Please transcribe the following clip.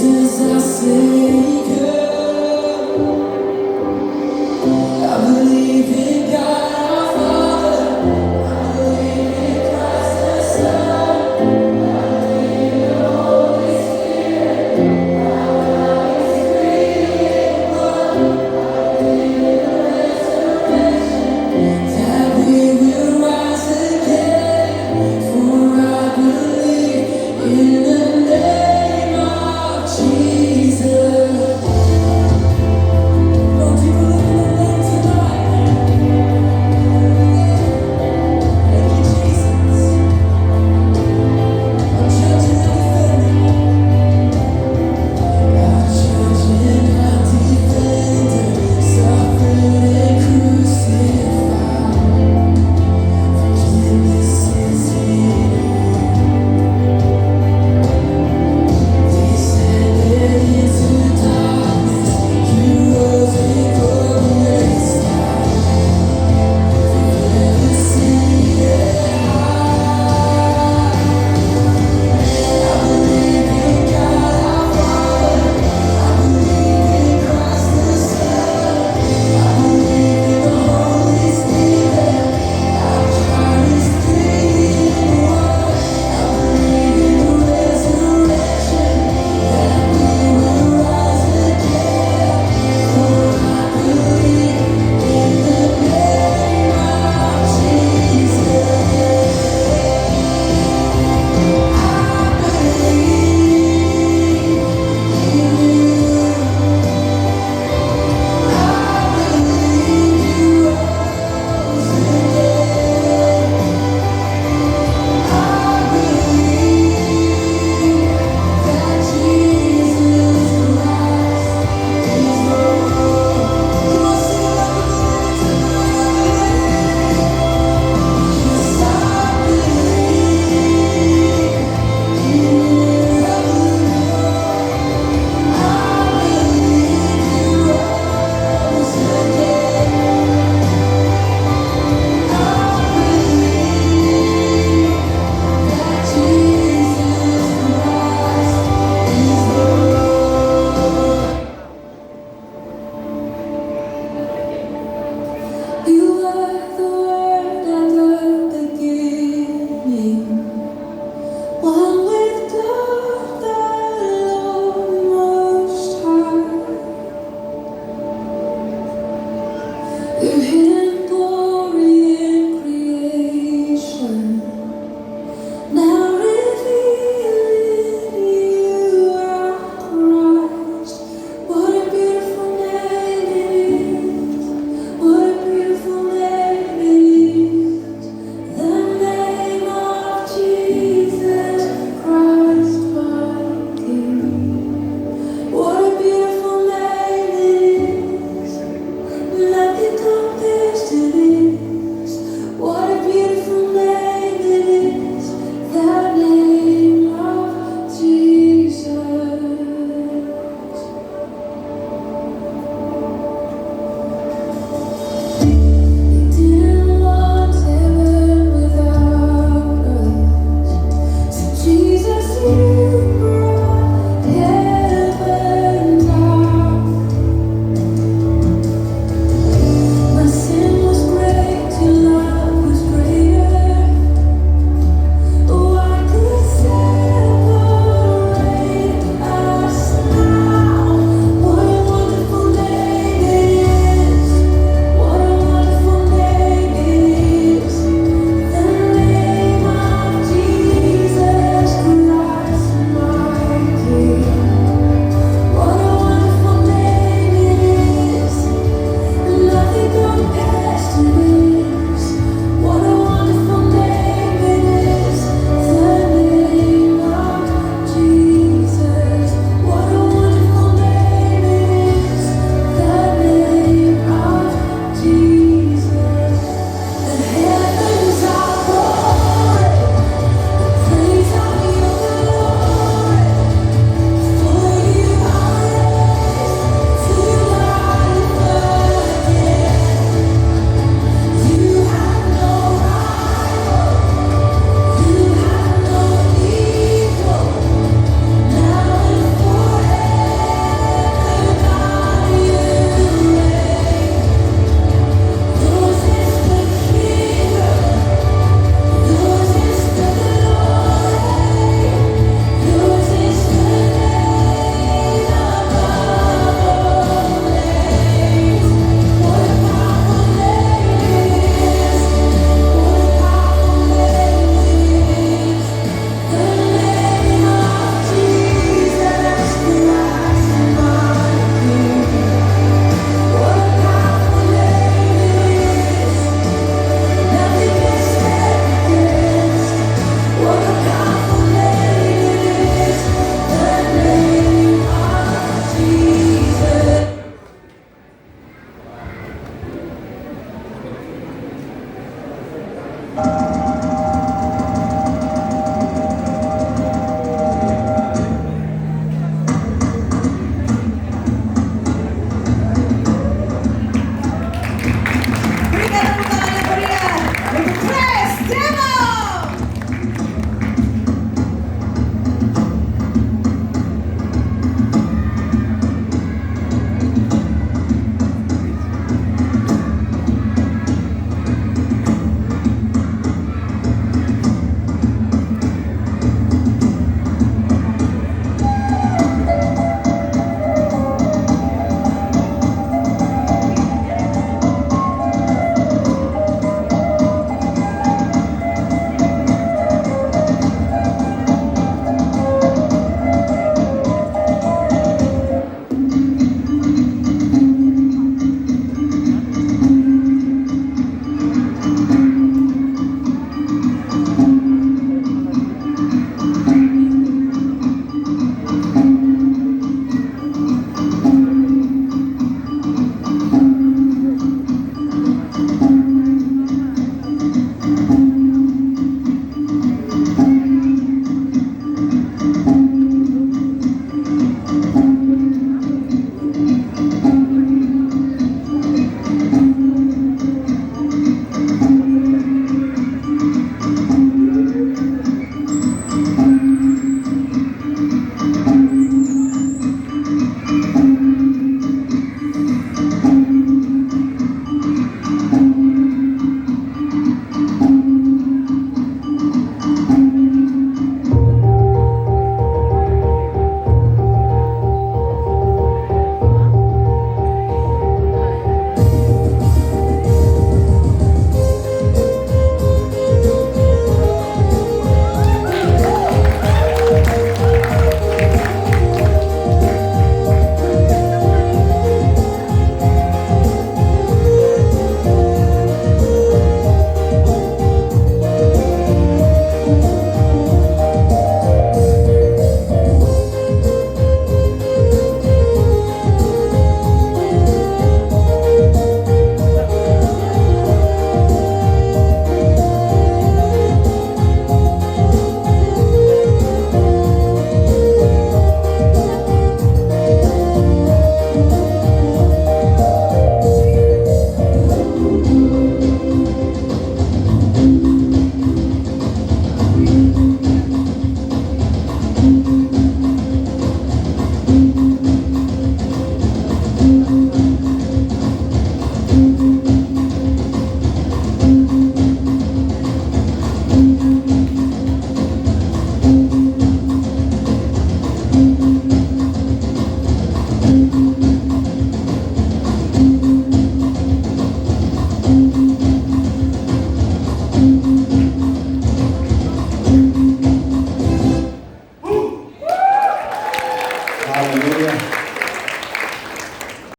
Jesus, our Savior. I believe in God, our Father. I believe in Christ the Son. Holy Spirit, three in one. That we will rise again. For I believe in the name of Jesus. Lord, do you believe in the name tonight? Thank you, Jesus. Our church is not defending. Our church is not defending. Suffered and crucified. Forgiveness is in. Descended into darkness. You rose victorious. Never see it. I believe in God our Father. I believe in Christ the Son. I believe in the Holy Spirit. Our God is three in one. I believe in the resurrection. That we will rise again. For I believe in the name of Jesus. I believe you. I believe you rose again. I believe that Jesus Christ is Lord. Come on, sing it like you believe it tonight. Yes, I believe you. I believe you rose again. I believe that Jesus Christ is Lord. You are the Word at the beginning, one with God, the Lord Most High.